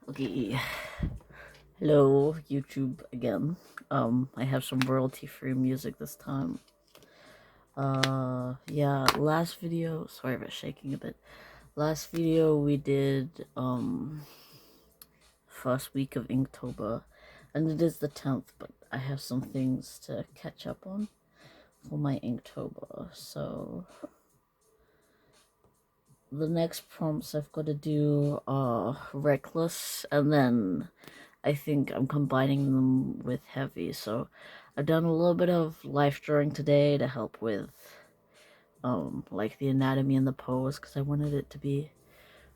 Okay, hello YouTube again. I have some royalty-free music this time. Yeah, last video, sorry about shaking a bit. Last video we did, first week of Inktober, and it is the 10th, but I have some things to catch up on for my Inktober, so the next prompts I've got to do are Reckless, and then I think I'm combining them with Heavy. So I've done a little bit of life drawing today to help with like the anatomy and the pose, because I wanted it to be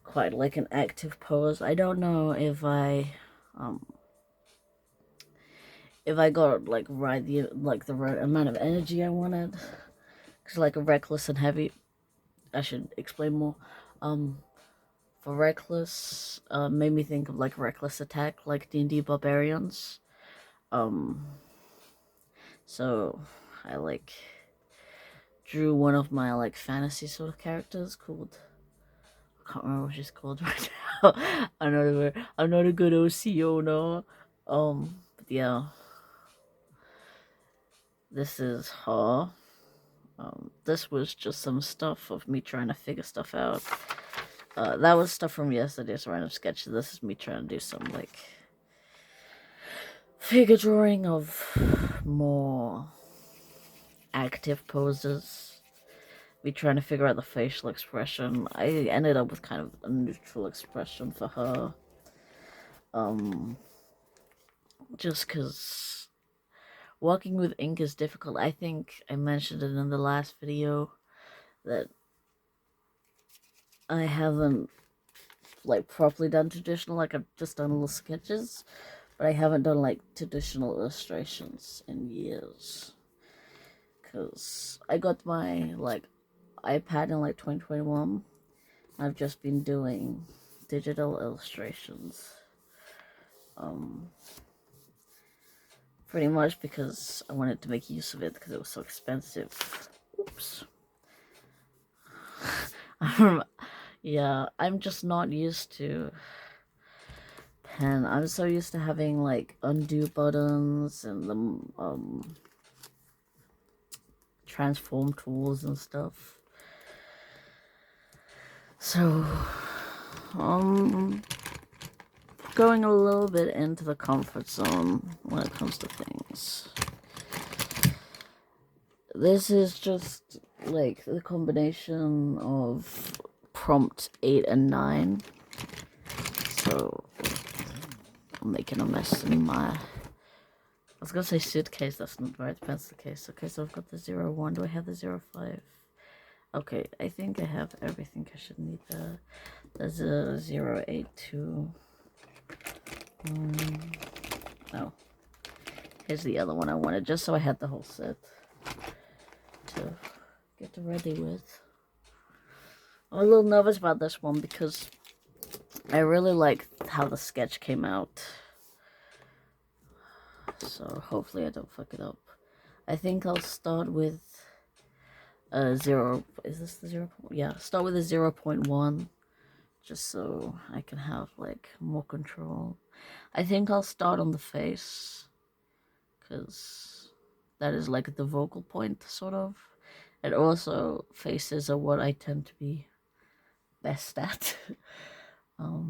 quite like an active pose. I don't know if I got like the right amount of energy I wanted, because like a Reckless and Heavy, I should explain more. For Reckless, made me think of like Reckless Attack, like D&D Barbarians. So I like drew one of my like fantasy sort of characters called, I can't remember what she's called right now. I'm not a good OC owner. But yeah, this is her. This was just some stuff of me trying to figure stuff out. That was stuff from yesterday's random sketch. This is me trying to do some like figure drawing of more active poses. Me trying to figure out the facial expression. I ended up with kind of a neutral expression for her. Just because working with ink is difficult. I think I mentioned it in the last video that I haven't like properly done traditional, like I've just done little sketches, but I haven't done like traditional illustrations in years. Because I got my like iPad in like 2021. I've just been doing digital illustrations. Pretty much because I wanted to make use of it because it was so expensive. Oops. Yeah, I'm just not used to pen. I'm so used to having like undo buttons and the transform tools and stuff. So, going a little bit into the comfort zone when it comes to things. This is just like the combination of prompt 8 and 9. So I'm making a mess in my, I was gonna say suitcase, that's not right, pencil case. Okay, so I've got the 01. Do I have the 05? Okay, I think I have everything I should need there. There's a 082. Oh, here's the other one I wanted, just so I had the whole set to get ready with. I'm a little nervous about this one because I really like how the sketch came out. So hopefully I don't fuck it up. I think I'll start with a 0. Is this the 0? Yeah, start with a 0.1. Just so I can have like more control. I think I'll start on the face, because that is like the vocal point, sort of. And also, faces are what I tend to be best at. So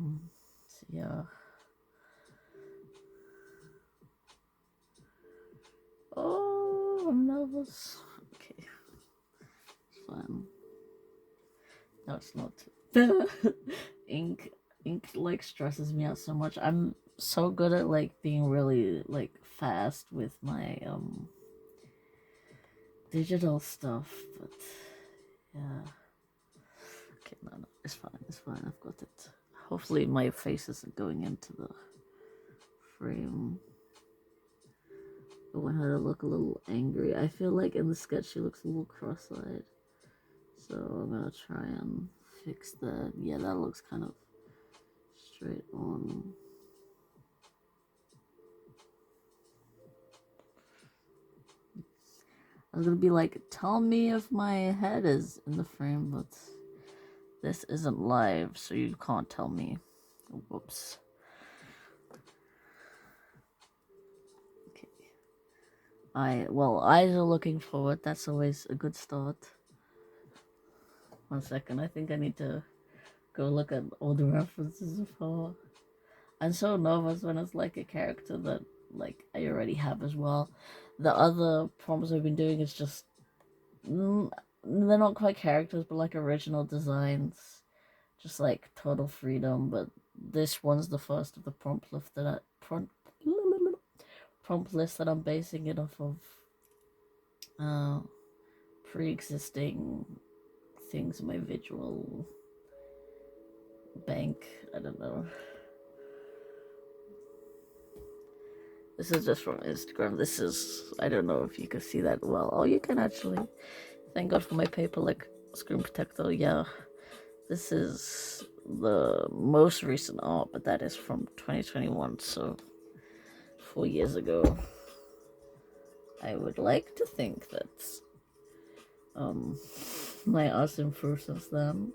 yeah. Oh, I'm nervous. Okay, it's fine. No, it's not. ink like stresses me out so much. I'm so good at like being really like fast with my digital stuff, but yeah. Okay, no, it's fine, I've got it. Hopefully my face isn't going into the frame. I want her to look a little angry. I feel like in the sketch she looks a little cross-eyed, so I'm gonna try and fix that. Yeah, that looks kind of straight on. I was gonna be like, tell me if my head is in the frame, but this isn't live, so you can't tell me. Whoops. Eyes are looking forward. That's always a good start. 1 second, I think I need to go look at all the references of her. I'm so nervous when it's like a character that like I already have as well. The other prompts I've been doing is just they're not quite characters, but like original designs, just like total freedom. But this one's the first of the prompt list that I'm basing it off of pre-existing things in my visual bank. I don't know. This is just from Instagram. This is, I don't know if you can see that well. Oh, you can actually. Thank God for my paper like screen protector. Yeah, this is the most recent art, but that is from 2021, so 4 years ago. I would like to think that my art's improved since then.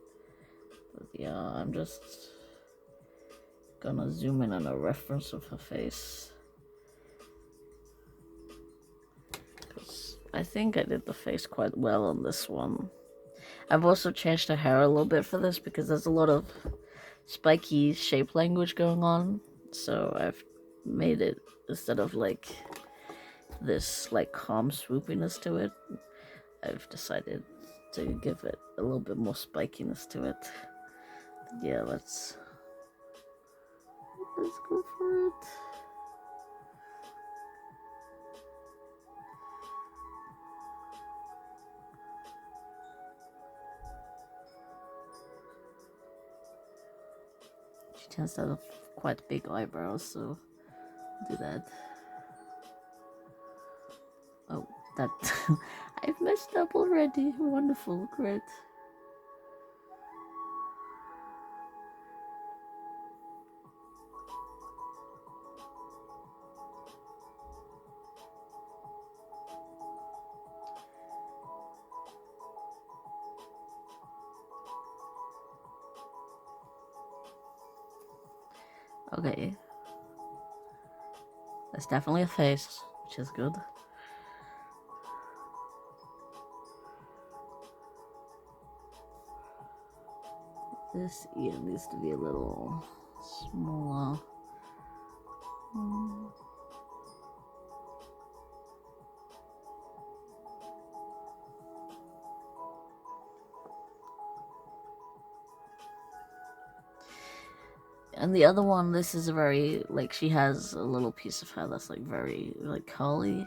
But yeah, I'm just gonna zoom in on a reference of her face. Because I think I did the face quite well on this one. I've also changed her hair a little bit for this because there's a lot of spiky shape language going on. So I've made it, instead of like this like calm swoopiness to it, I've decided to give it a little bit more spikiness to it. Yeah, let's go for it. She tends to have quite big eyebrows, so I'll do that. Oh, that I've messed up already. Wonderful, great. Okay. That's definitely a face, which is good. This ear needs to be a little smaller. And the other one, this is a very, like, she has a little piece of hair that's, like, very, like, curly.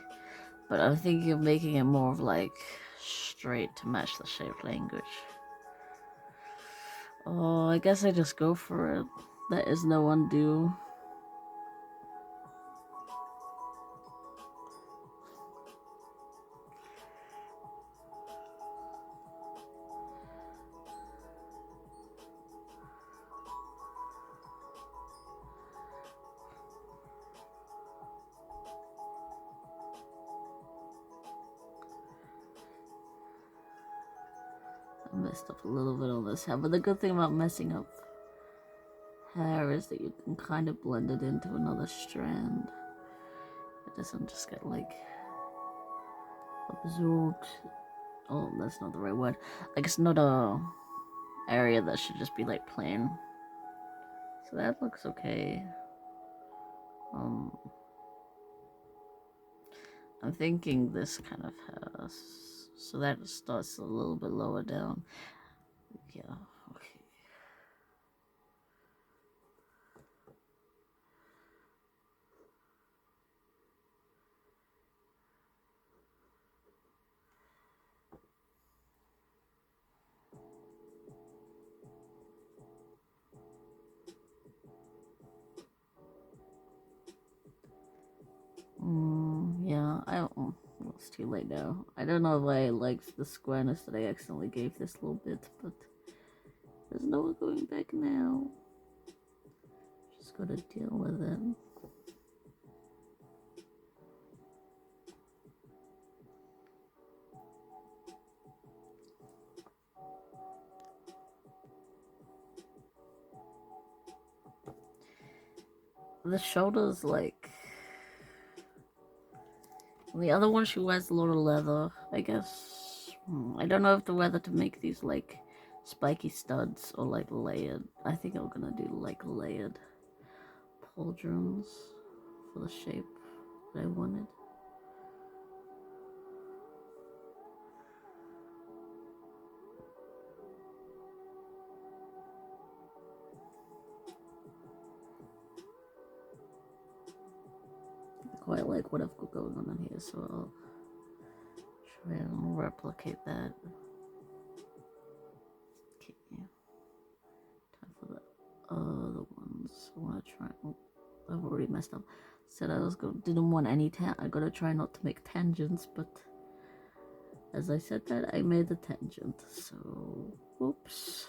But I'm thinking of making it more of, like, straight to match the shape language. Oh, I guess I just go for it. There is no undo. I messed up a little bit on this hair, but the good thing about messing up hair is that you can kind of blend it into another strand. It doesn't just get, like, absorbed. Oh, that's not the right word. Like, it's not a area that should just be, like, plain. So that looks okay. I'm thinking this kind of has, so that starts a little bit lower down. Yeah, okay. Yeah, I don't, well, it's too late now. I don't know if I liked the squareness that I accidentally gave this little bit, but there's no going back now. Just gotta deal with it. The shoulders, like The other one, she wears a lot of leather, I guess. I don't know if the whether to make these like spiky studs or like layered. I think I'm gonna do like layered pauldrons for the shape that I wanted. I quite like what I've got going on in here, so I'll try and replicate that. Okay, time for the other ones. I want to try. Oh, I've already messed up. Said I was didn't want any I gotta try not to make tangents, but as I said that, I made a tangent. So, whoops.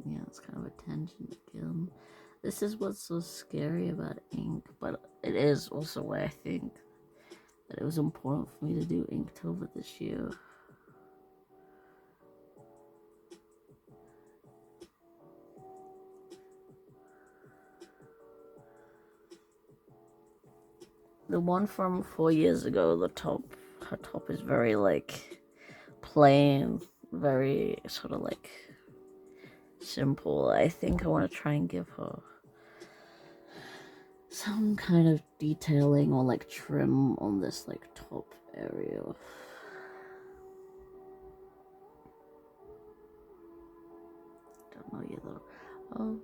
Yeah, it's kind of a tangent again. This is what's so scary about ink, but it is also why I think that it was important for me to do Inktober this year. The one from 4 years ago, her top is very like plain, very sort of like simple. I think I want to try and give her some kind of detailing or like trim on this like top area. Don't know yet though.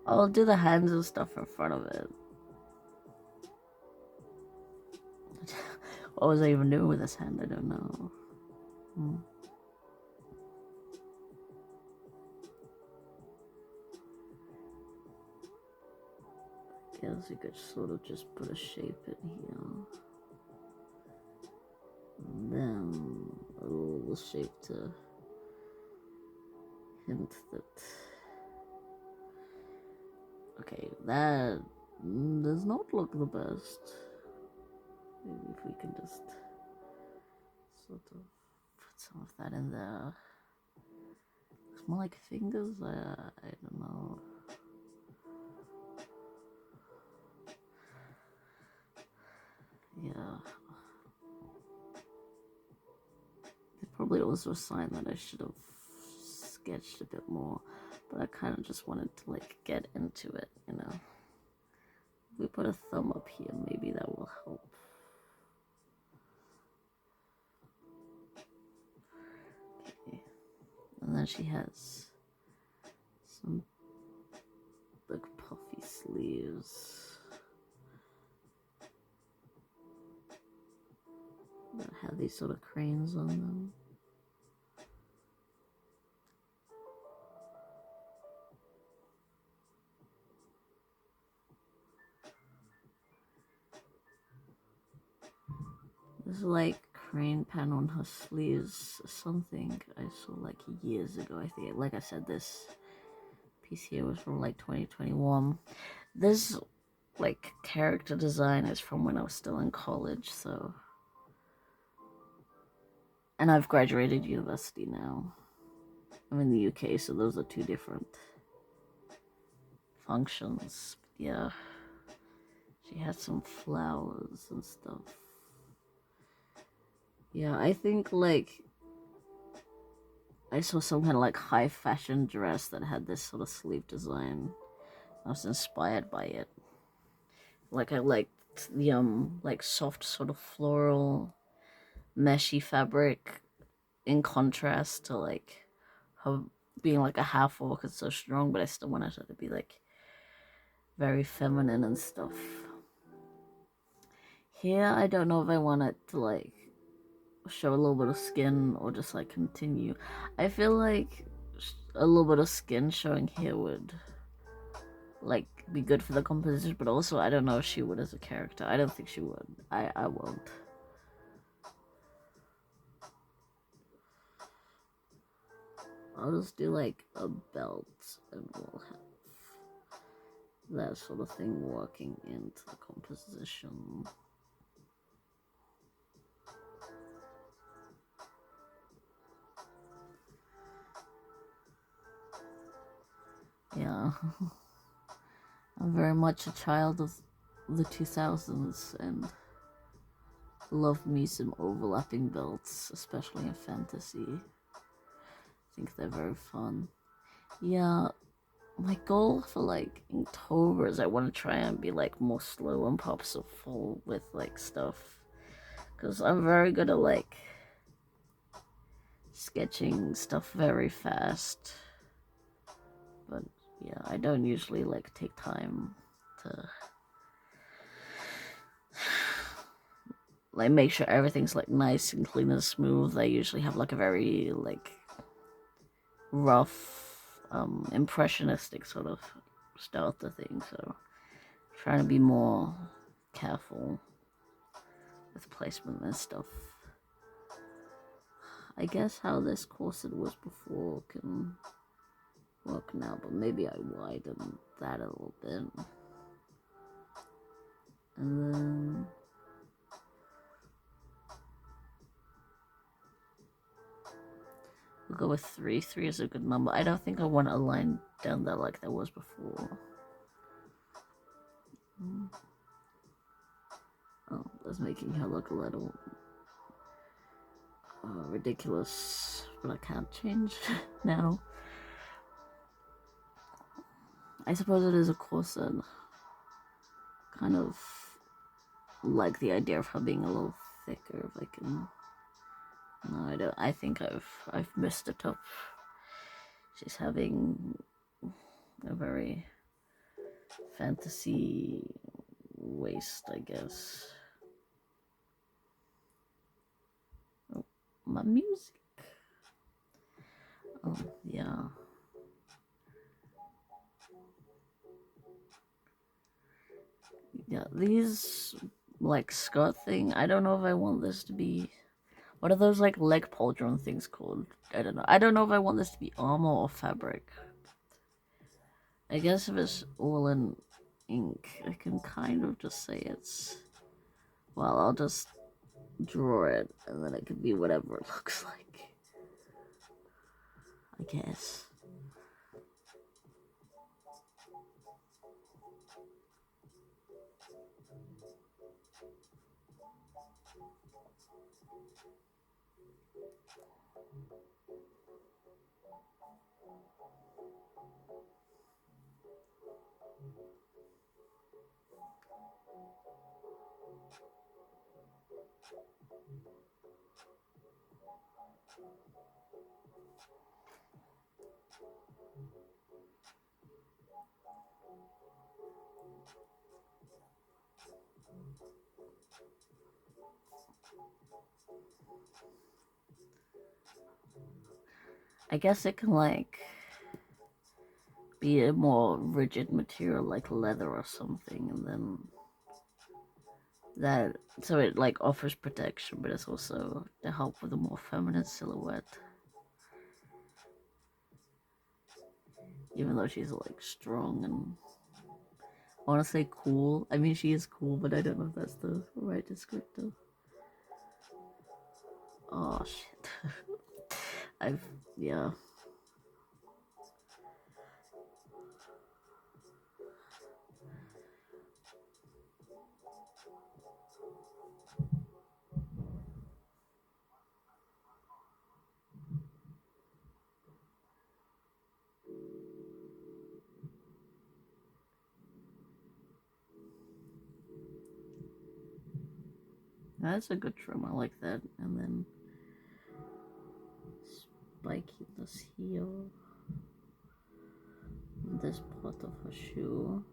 I'll do the hands and stuff in front of it. What was I even doing with this hand? I don't know. I guess you could sort of just put a shape in here. And then a little shape to hint that. Okay, that does not look the best. Maybe if we can just sort of put some of that in there. Looks more like fingers. I don't know. Yeah. It's probably also a sign that I should have sketched a bit more, but I kind of just wanted to like get into it, you know. If we put a thumb up here, maybe that will help. Okay. And then she has some big puffy sleeves that have these sort of cranes on them. This is like crane pen on her sleeves, something I saw like years ago. I think, like I said, this piece here was from like 2021. This like character design is from when I was still in college, so. And I've graduated university now. I'm in the UK, so those are two different functions. Yeah. She had some flowers and stuff. Yeah, I think like I saw some kind of like high fashion dress that had this sort of sleeve design. I was inspired by it. Like I liked the like soft sort of floral meshy fabric in contrast to like her being like a half orc and so strong, but I still wanted her to be like very feminine and stuff. Here I don't know if I want it to like show a little bit of skin or just like continue. I feel like a little bit of skin showing here would like be good for the composition, but also I don't know if she would as a character. I don't think she would. I won't. I'll just do like a belt and we'll have that sort of thing working into the composition. Yeah. I'm very much a child of the 2000s and love me some overlapping belts, especially in fantasy. I think they're very fun. Yeah, my goal for like Inktober is I want to try and be like more slow and purposeful with like stuff, because I'm very good at like sketching stuff very fast, but yeah, I don't usually like take time to like make sure everything's like nice and clean and smooth. I usually have like a very like rough impressionistic sort of style to things, so trying to be more careful with placement and stuff. I guess how this corset was before can work now, but maybe I widen that a little bit. And then we'll go with 3. 3 is a good number. I don't think I want a line down there like there was before. Oh, that's making her look a little ridiculous, but I can't change now. I suppose it is a corset. Kind of like the idea of her being a little thicker if I can. No, I don't. I think I've missed it up. She's having a very fantasy waist, I guess. Oh, my music. Oh, yeah. Yeah, these, like, skirt thing, I don't know if I want this to be... What are those, like, leg pauldron things called? I don't know. I don't know if I want this to be armor or fabric. I guess if it's all in ink, I can kind of just say it's... Well, I'll just draw it, and then it can be whatever it looks like. I guess. I guess it can, like, be a more rigid material like leather or something, and then that, so it like offers protection, but it's also to help with a more feminine silhouette. Even though she's like strong and I want to say cool. I mean, she is cool, but I don't know if that's the right descriptor. Oh shit. Yeah. That's a good trim. I like that. And then spiky this heel, this part of her shoe.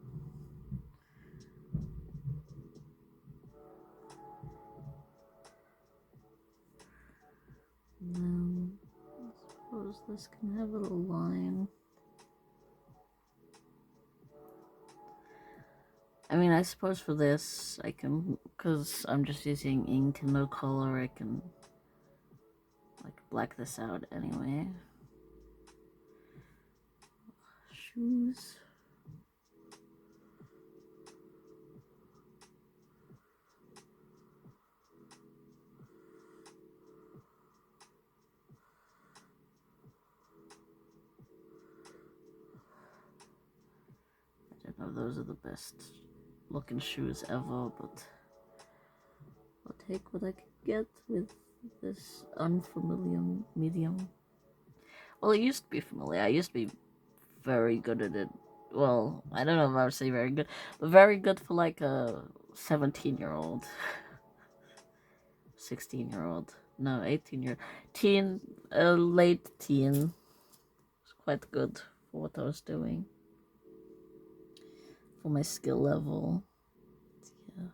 And then I suppose this can have a little line. I mean, I suppose for this, I can, because I'm just using ink and no color, I can, like, black this out anyway. Shoes. those are the best looking shoes ever, but I'll take what I can get with this unfamiliar medium. Well, it used to be familiar. I used to be very good at it. Well, I don't know if I would say very good, but very good for like a 17-year-old, 16-year-old, no, 18-year teen, late teen. It's quite good for what I was doing, for my skill level. Yeah.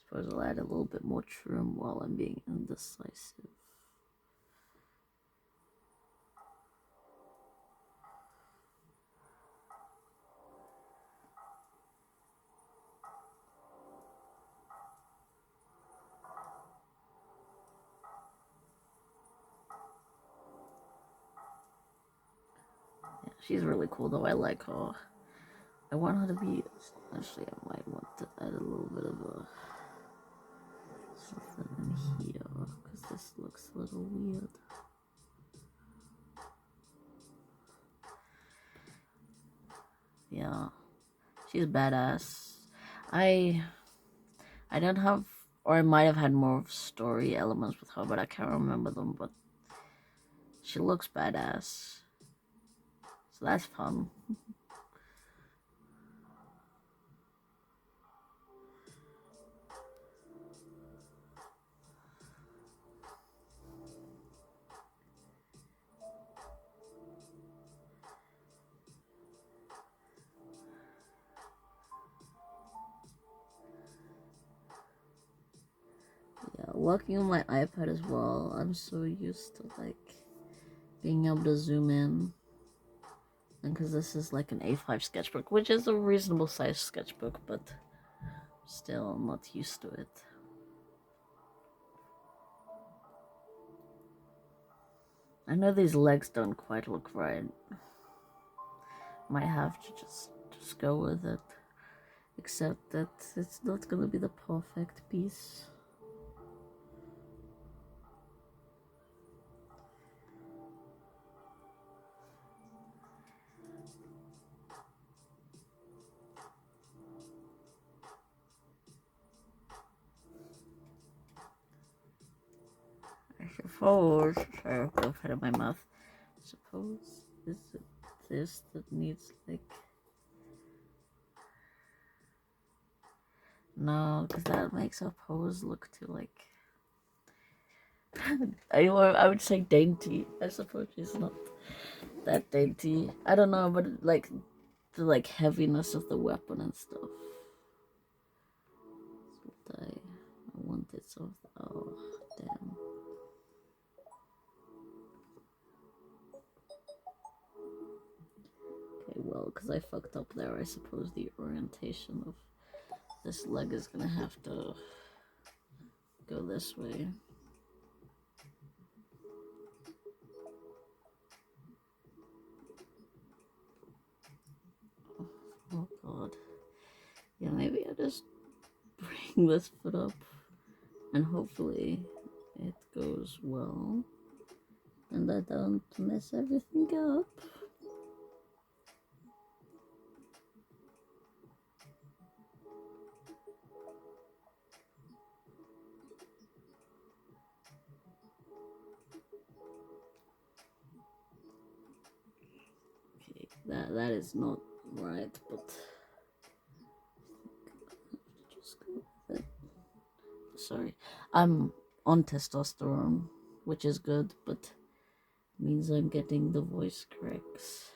Suppose I'll add a little bit more trim while I'm being indecisive. Yeah, she's really cool though. I like her. I want her to be. Actually, I might want to add a little bit of a something in here because this looks a little weird. Yeah, she's badass. I don't have, or I might have had more story elements with her, but I can't remember them. But she looks badass, so that's fun. Yeah, working on my iPad as well, I'm so used to like being able to zoom in. And because this is like an A5 sketchbook, which is a reasonable size sketchbook, but still I'm not used to it. I know these legs don't quite look right. Might have to just go with it. Except that it's not gonna be the perfect piece. I suppose, sorry, I'll go out of my mouth. I suppose, is it this that needs like... No, because that makes her pose look too like... I would say dainty. I suppose she's not that dainty. I don't know, but like the like heaviness of the weapon and stuff. That's what I wanted. So, oh damn. Okay, well, because I fucked up there, I suppose the orientation of this leg is gonna have to go this way. Oh god. Yeah, maybe I'll just bring this foot up and hopefully it goes well and I don't mess everything up. Okay, that is not right, but just go with it. Sorry, I'm on testosterone, which is good, but means I'm getting the voice cracks.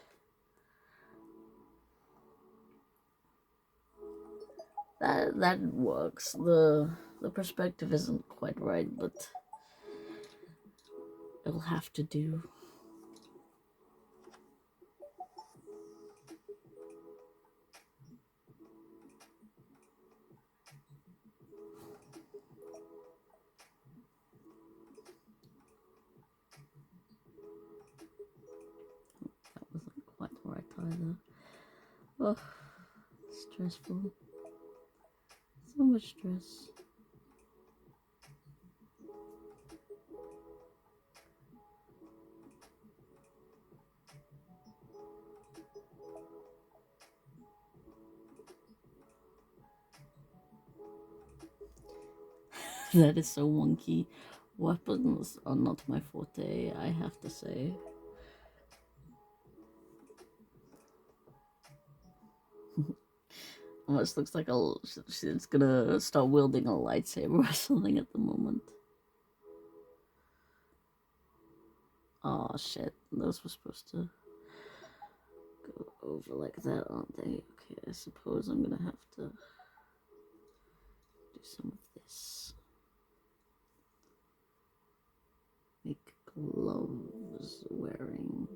That works. The perspective isn't quite right, but it'll have to do. That wasn't quite right either. Oh, stressful. So much stress. That is so wonky. Weapons are not my forte, I have to say. Almost looks like she's gonna start wielding a lightsaber or something at the moment. Oh shit, those were supposed to go over like that, aren't they? Okay, I suppose I'm gonna have to do some of this. Make gloves wearing.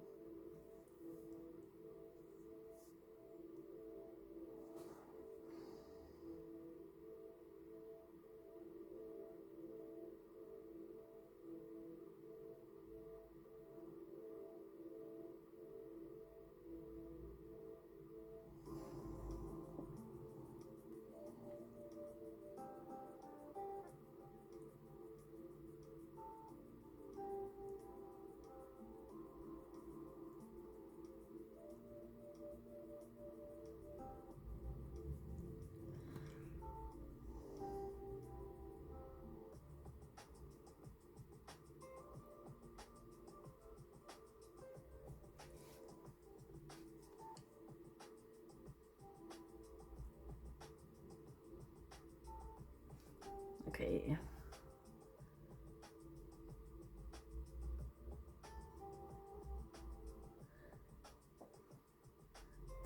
Okay.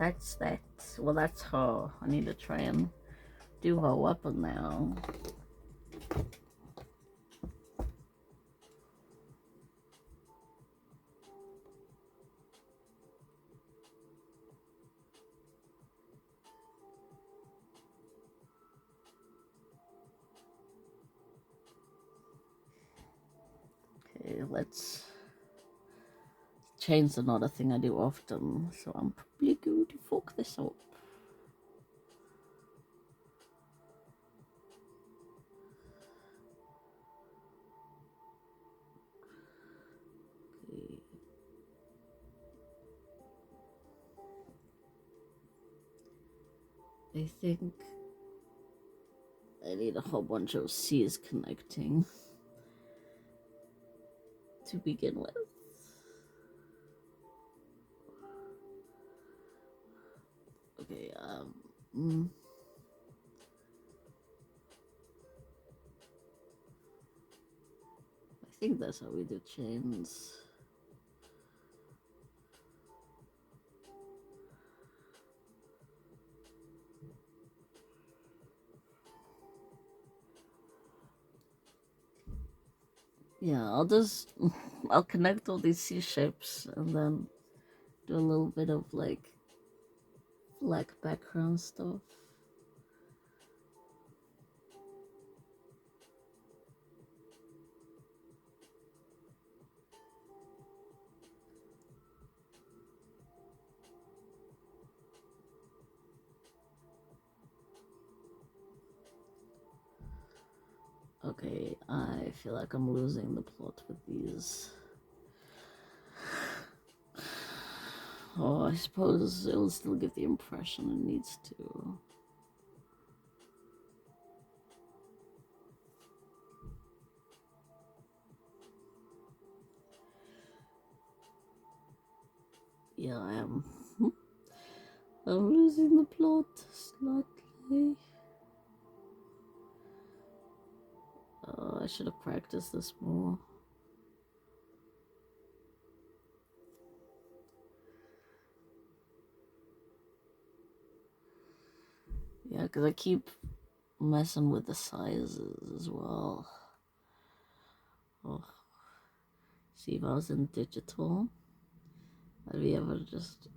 That's that. Well, that's her. I need to try and do her weapon now. Okay, let's change another thing I do often, so I'm probably going to fuck this up. Okay. I think I need a whole bunch of C's connecting to begin with. Okay, I think that's how we do chains. Yeah, I'll connect all these C shapes and then do a little bit of like black background stuff. Okay, I feel like I'm losing the plot with these. Oh, I suppose it will still give the impression it needs to. Yeah, I am. I'm losing the plot slightly. I should have practiced this more. Yeah, because I keep messing with the sizes as well. Oh. See, if I was in digital, I'd be able to just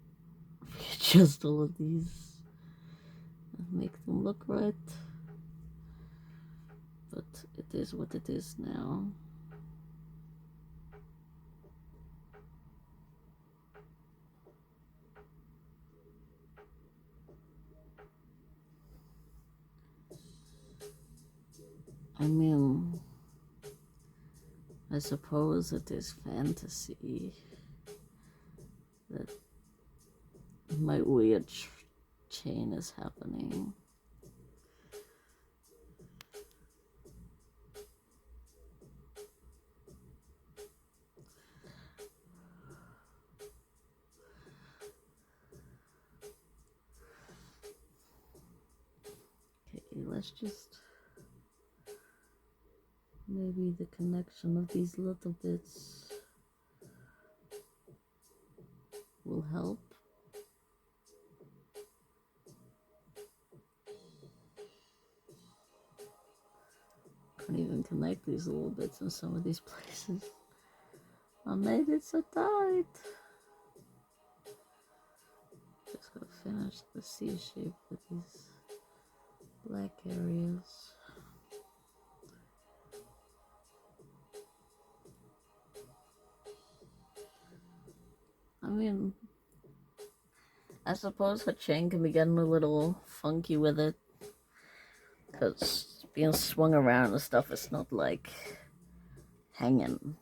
readjust all of these and make them look right. But it is what it is now. I mean, I suppose it is fantasy that my weird chain is happening. it's just maybe the connection of these little bits will help. Can't even connect these little bits in some of these places. I made it so tight. Just gotta finish the C shape with these black areas. I mean, I suppose her chain can be getting a little funky with it, because being swung around and stuff, it's not like hanging.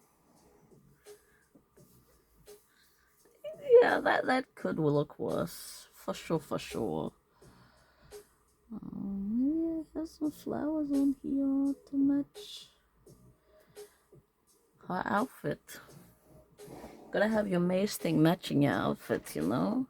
Yeah, that could look worse. For sure, for sure. Maybe I have some flowers on here to match her outfit. Gotta have your mace thing matching your outfit, you know?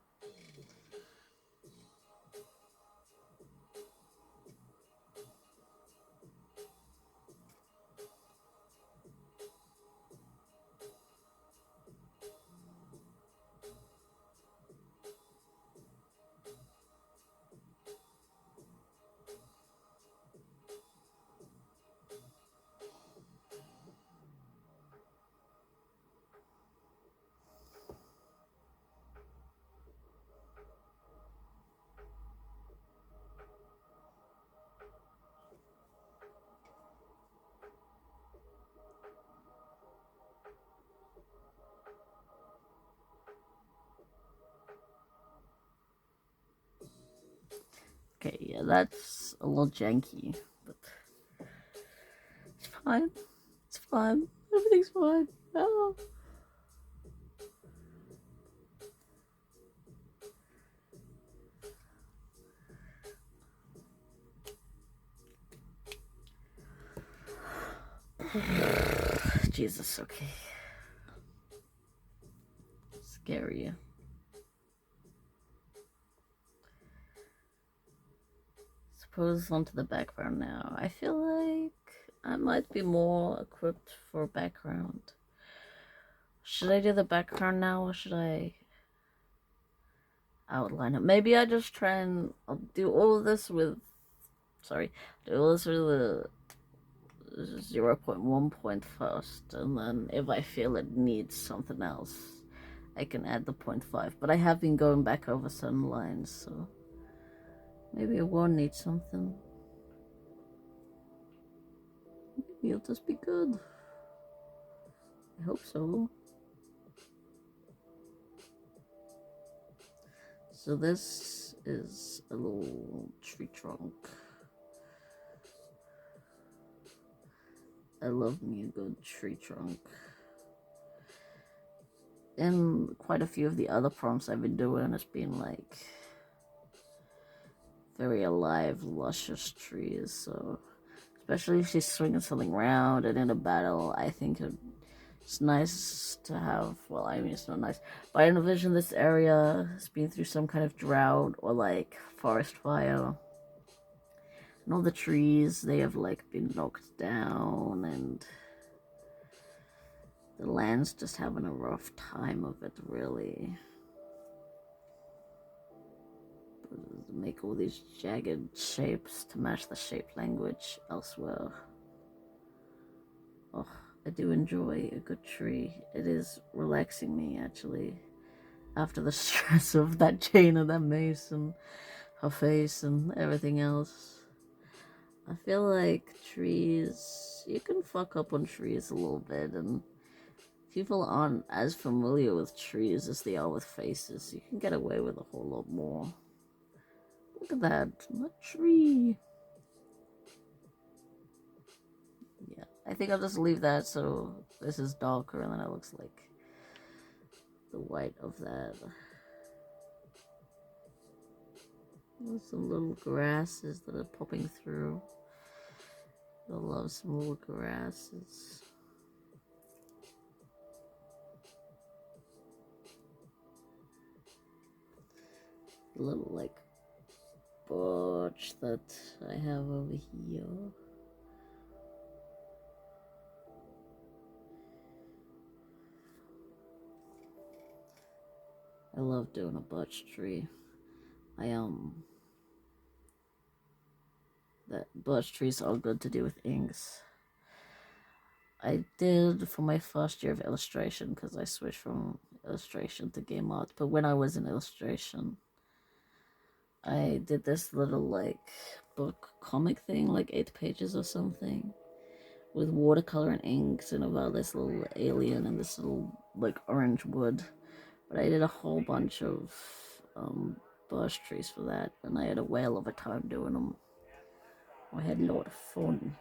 Okay, yeah, that's a little janky, but it's fine. It's fine. Everything's fine. Oh. Jesus, okay. Scary. Suppose onto the background now. I feel like I might be more equipped for background. Should I do the background now, or should I outline it? Maybe I just try and I'll do all of this with, sorry, do all this with the 0.1 point first, and then if I feel it needs something else, I can add the 0.5. But I have been going back over certain lines, so maybe it won't need something. Maybe it'll just be good. I hope so. So this is a little tree trunk. I love me a good tree trunk. In quite a few of the other prompts I've been doing, it's been like very alive, luscious trees. So especially if she's swinging something around and in a battle, I think it's nice to have, well, I mean, it's not nice, but I envision this area has been through some kind of drought or like forest fire. And all the trees, they have like been knocked down, and the land's just having a rough time of it, really. Make all these jagged shapes to match the shape language elsewhere. Oh, I do enjoy a good tree. It is relaxing me, actually, after the stress of that chain and that mace and her face and everything else. I feel like trees, you can fuck up on trees a little bit, and people aren't as familiar with trees as they are with faces. You can get away with a whole lot more. Look at that, my tree. Yeah, I think I'll just leave that so this is darker and then it looks like the white of that. There's some little grasses that are popping through. I love some little grasses. Little like birch that I have over here. I love doing a birch tree. That birch trees are good to do with inks. I did for my first year of illustration because I switched from illustration to game art. But when I was in illustration, I did this little like book comic thing, like 8 pages or something, with watercolor and inks and about this little alien and this little like orange wood. But I did a whole bunch of birch trees for that, and I had a whale of a time doing them. I had a lot of fun.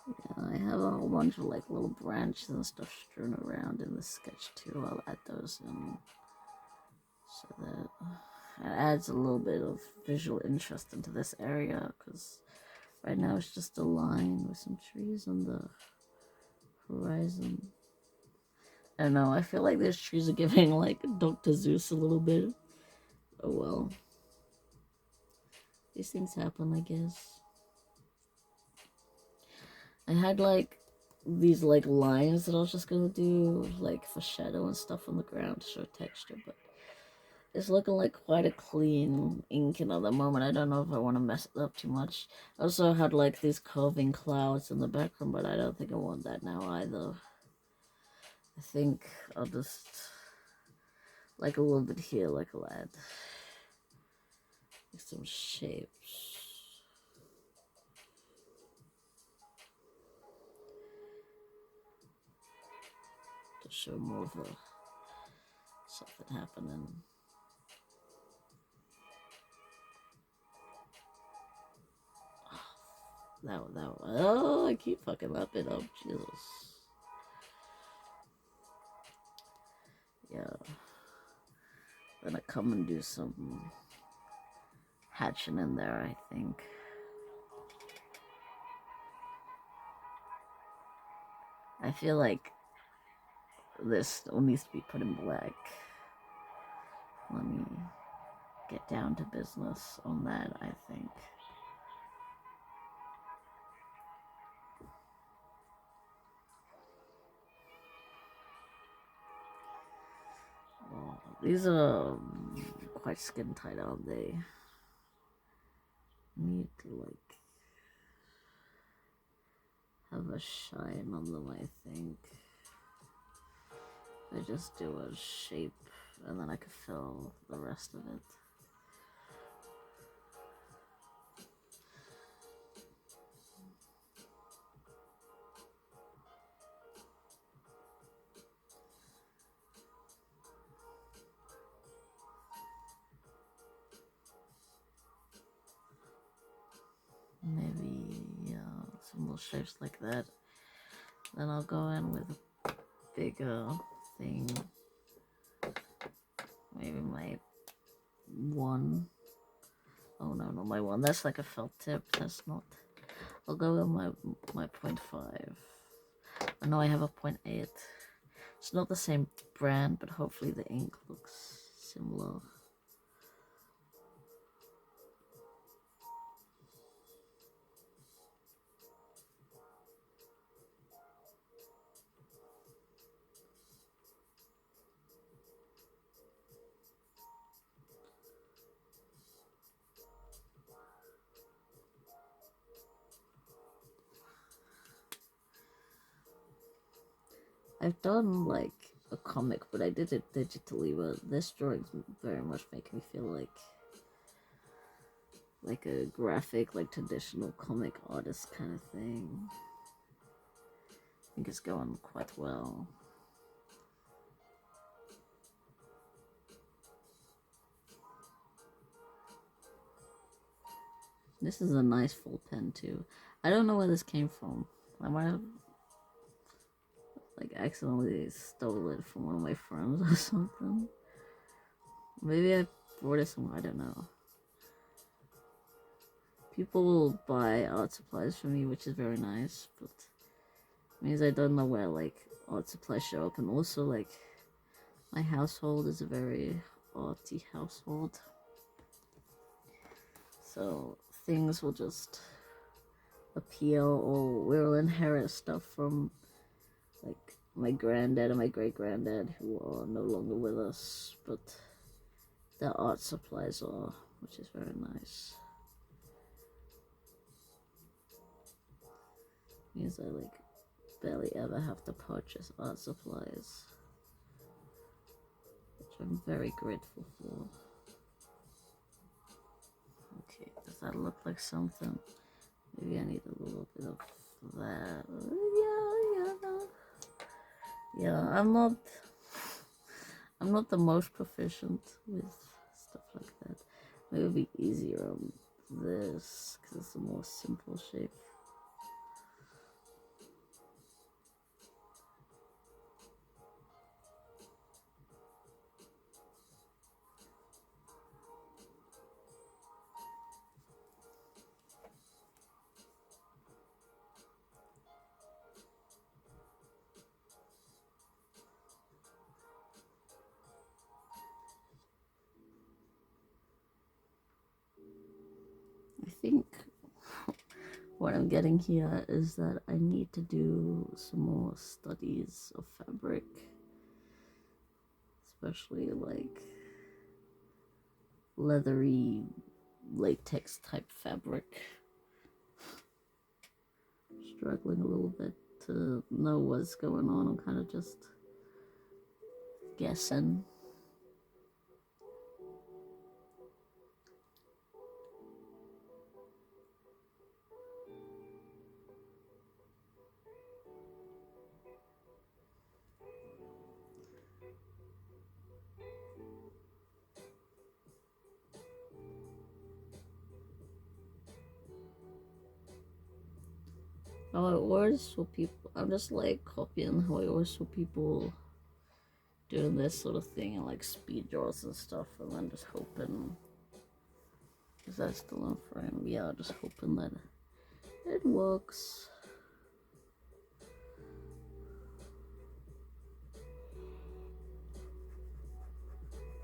Yeah, I have a whole bunch of like little branches and stuff strewn around in the sketch too. I'll add those in so that it adds a little bit of visual interest into this area, because right now it's just a line with some trees on the horizon. I don't know, I feel like these trees are giving like Dr. Zeus a little bit. Oh well. These things happen, I guess. I had like these like lines that I was just gonna do like for shadow and stuff on the ground to show texture, but it's looking like quite a clean ink at the moment. I don't know if I want to mess it up too much. I also had like these curving clouds in the background, but I don't think I want that now either. I think I'll just like a little bit here, like I'll add like some shapes to show more of the something happening. Oh, I keep fucking up it up, Jesus. Yeah. Then I come and do some hatching in there, I think. I feel like this still needs to be put in black. Let me get down to business on that, I think. Well, these are quite skin tight, aren't they? Need to like have a shine on them, I think. I just do a shape and then I can fill the rest of it. Maybe, yeah, some little shapes like that. Then I'll go in with a bigger thing. Maybe my one. Oh no, not my one. That's like a felt tip. That's not. I'll go with my 0.5. I know I have a 0.8. It's not the same brand, but hopefully the ink looks similar. I've done like a comic, but I did it digitally, but this drawing's very much making me feel like a graphic, like traditional comic artist kind of thing. I think it's going quite well. This is a nice full pen too. I don't know where this came from. I might have like accidentally stole it from one of my friends or something. Maybe I bought it somewhere, I don't know. People will buy art supplies for me, which is very nice, but it means I don't know where like art supplies show up, and also like my household is a very arty household. So things will just appear, or we'll inherit stuff from like my granddad and my great granddad, who are no longer with us, but their art supplies are, which is very nice. Means I like barely ever have to purchase art supplies, which I'm very grateful for. Okay, does that look like something? Maybe I need a little bit of that. Yeah, I'm not the most proficient with stuff like that. Maybe it would be easier on this, because it's a more simple shape. I think what I'm getting here is that I need to do some more studies of fabric, especially like leathery latex type fabric. Struggling a little bit to know what's going on. I'm kind of just guessing. How I always saw people, I'm just like copying how I always saw people doing this sort of thing and like speed draws and stuff, and then just hoping, is that still in frame? Yeah, just hoping that it works.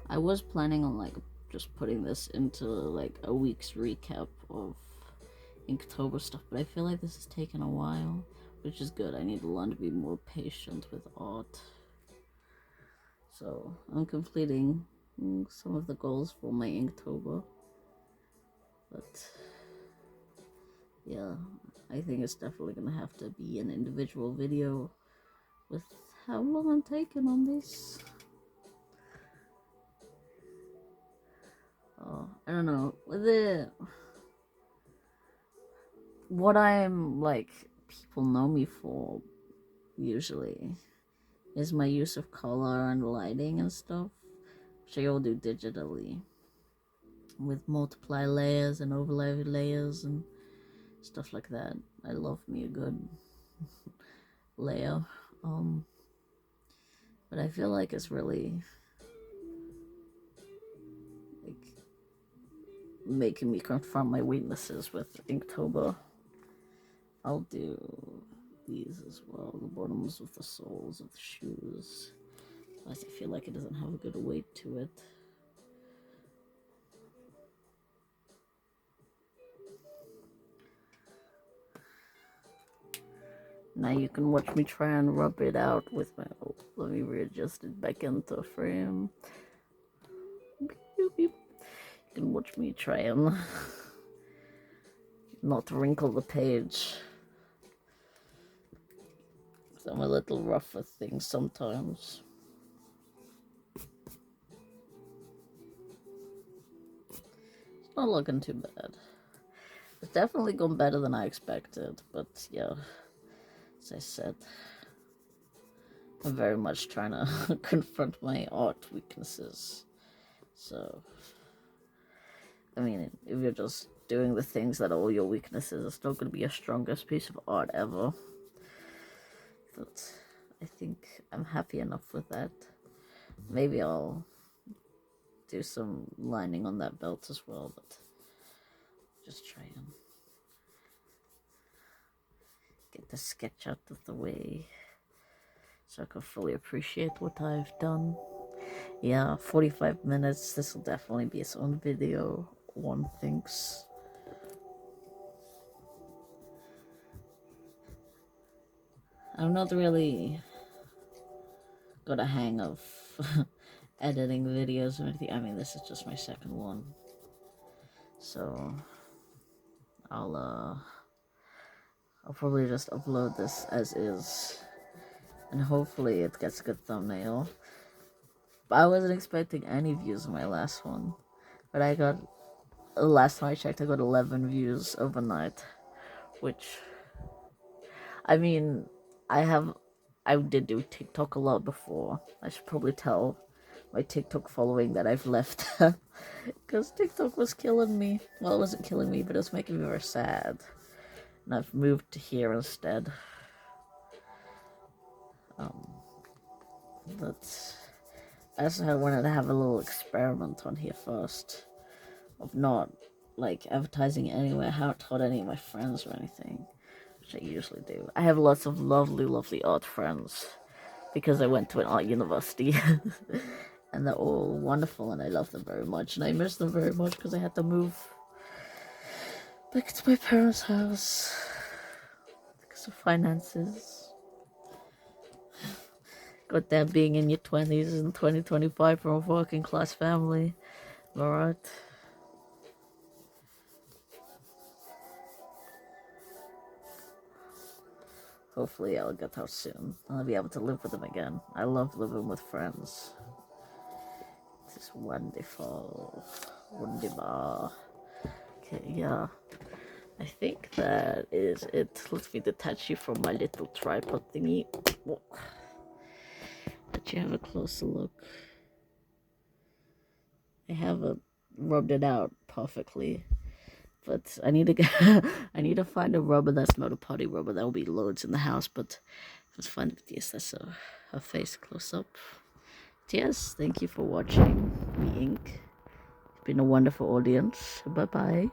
I was planning on like just putting this into like a week's recap of Inktober stuff, but I feel like this has taken a while, which is good. I need to learn to be more patient with art. So I'm completing some of the goals for my Inktober, but yeah, I think it's definitely gonna have to be an individual video with how long I'm taking on this. I don't know. With it, what I'm like, people know me for usually is my use of color and lighting and stuff, which I all do digitally with multiply layers and overlay layers and stuff like that. I love me a good layer. But I feel like it's really like making me confront my weaknesses with Inktober. I'll do these as well, the bottoms of the soles of the shoes. Plus I feel like it doesn't have a good weight to it. Now you can watch me try and rub it out with my, let me readjust it back into frame. You can watch me try and not wrinkle the page. So I'm a little rough with things sometimes. It's not looking too bad. It's definitely gone better than I expected, but yeah, as I said, I'm very much trying to confront my art weaknesses. So, I mean, if you're just doing the things that are all your weaknesses, it's still going to be your strongest piece of art ever. But I think I'm happy enough with that. Maybe I'll do some lining on that belt as well, but just try and get the sketch out of the way so I can fully appreciate what I've done. Yeah, 45 minutes. This will definitely be its own video, one thinks. I'm not really got a hang of editing videos or anything. I mean, this is just my second one. So I'll probably just upload this as is, and hopefully it gets a good thumbnail. But I wasn't expecting any views on my last one, but I got, last time I checked, I got 11 views overnight, which, I mean, I did do TikTok a lot before. I should probably tell my TikTok following that I've left, because TikTok was killing me. Well, it wasn't killing me, but it was making me very sad. And I've moved to here instead. But I wanted to have a little experiment on here first, of not like advertising anywhere. I haven't told any of my friends or anything, which I usually do. I have lots of lovely art friends because I went to an art university. And they're all wonderful, and I love them very much, and I miss them very much because I had to move back to my parents' house because of finances. Got that being in your 20s in 2025 from a working class family. Alright. Hopefully I'll get out soon. I'll be able to live with them again. I love living with friends. It's wonderful. Wunderbar. Okay, yeah. I think that is it. Let me detach you from my little tripod thingy. Let you have a closer look. I haven't rubbed it out perfectly, but I need to get I need to find a rubber that's not a putty rubber. There will be loads in the house, but let's find it. Yes, that's her face close up. Yes, thank you for watching me ink. It's been a wonderful audience. Bye bye.